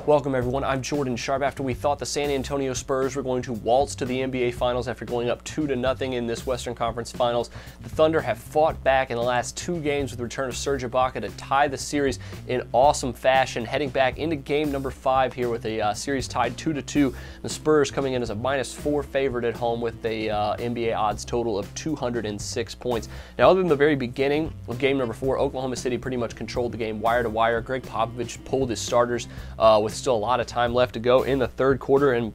Welcome everyone, I'm Jordan Sharp. After we thought the San Antonio Spurs were going to waltz to the NBA Finals after going up 2-0 in this Western Conference Finals, the Thunder have fought back in the last two games with the return of Serge Ibaka to tie the series in awesome fashion, heading back into game number 5 here with a series tied 2-2. The Spurs coming in as a -4 favorite at home with a NBA odds total of 206 points. Now, other than the very beginning of game number 4, Oklahoma City pretty much controlled the game wire to wire. Greg Popovich pulled his starters with still a lot of time left to go in the third quarter, and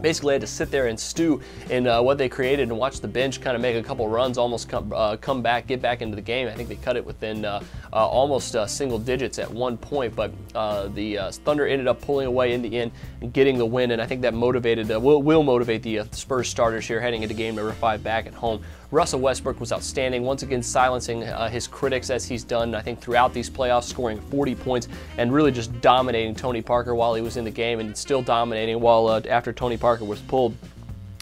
basically had to sit there and stew in what they created and watch the bench kind of make a couple runs, almost come back, get back into the game. I think they cut it within almost single digits at one point, but the Thunder ended up pulling away in the end and getting the win, and I think that motivated, will motivate the Spurs starters here heading into game number 5 back at home. Russell Westbrook was outstanding, once again silencing his critics as he's done, I think, throughout these playoffs, scoring 40 points and really just dominating Tony Parker while he was in the game, and still dominating while after Tony Parker was pulled.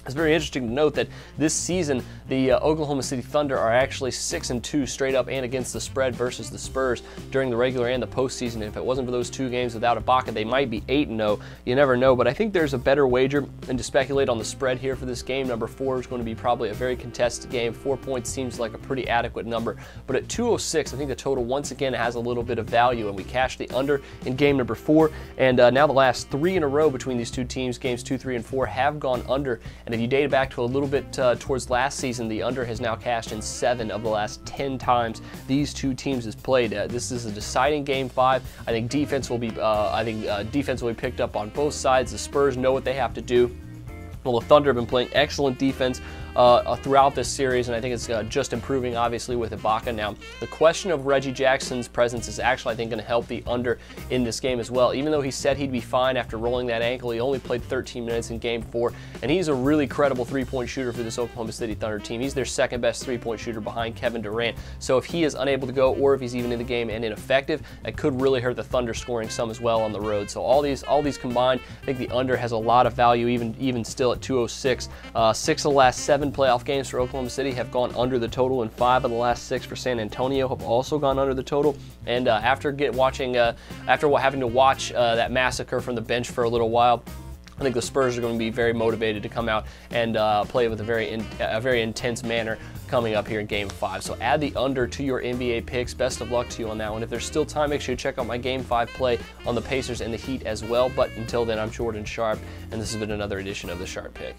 It's very interesting to note that this season the Oklahoma City Thunder are actually 6-2 straight up and against the spread versus the Spurs during the regular and the postseason. If it wasn't for those two games without Ibaka, they might be 8-0. You never know, but I think there's a better wager than to speculate on the spread here for this game. Number 4 is going to be probably a very contested game. 4 points seems like a pretty adequate number, but at 206, I think the total once again has a little bit of value, and we cashed the under in game number 4, and now the last 3 in a row between these two teams, games 2, 3, and 4, have gone under. And if you date it back to a little bit towards last season, the under has now cashed in 7 of the last 10 times these two teams has played. This is a deciding game 5. I think defense will be defense will be picked up on both sides. The Spurs know what they have to do. Well, the Thunder have been playing excellent defense throughout this series, and I think it's just improving, obviously, with Ibaka now. The question of Reggie Jackson's presence is actually, I think, going to help the under in this game as well. Even though he said he'd be fine after rolling that ankle, he only played 13 minutes in game 4, and he's a really credible three-point shooter for this Oklahoma City Thunder team. He's their second best three-point shooter behind Kevin Durant. So if he is unable to go, or if he's even in the game and ineffective, that could really hurt the Thunder scoring some as well on the road. So all these combined, I think the under has a lot of value, even still at 206. 6 of the last 7 playoff games for Oklahoma City have gone under the total, and 5 of the last 6 for San Antonio have also gone under the total. And after having to watch that massacre from the bench for a little while, I think the Spurs are going to be very motivated to come out and play with a very intense manner coming up here in Game 5. So add the under to your NBA picks. Best of luck to you on that one. If there's still time, make sure you check out my Game 5 play on the Pacers and the Heat as well. But until then, I'm Jordan Sharp, and this has been another edition of the Sharp Pick.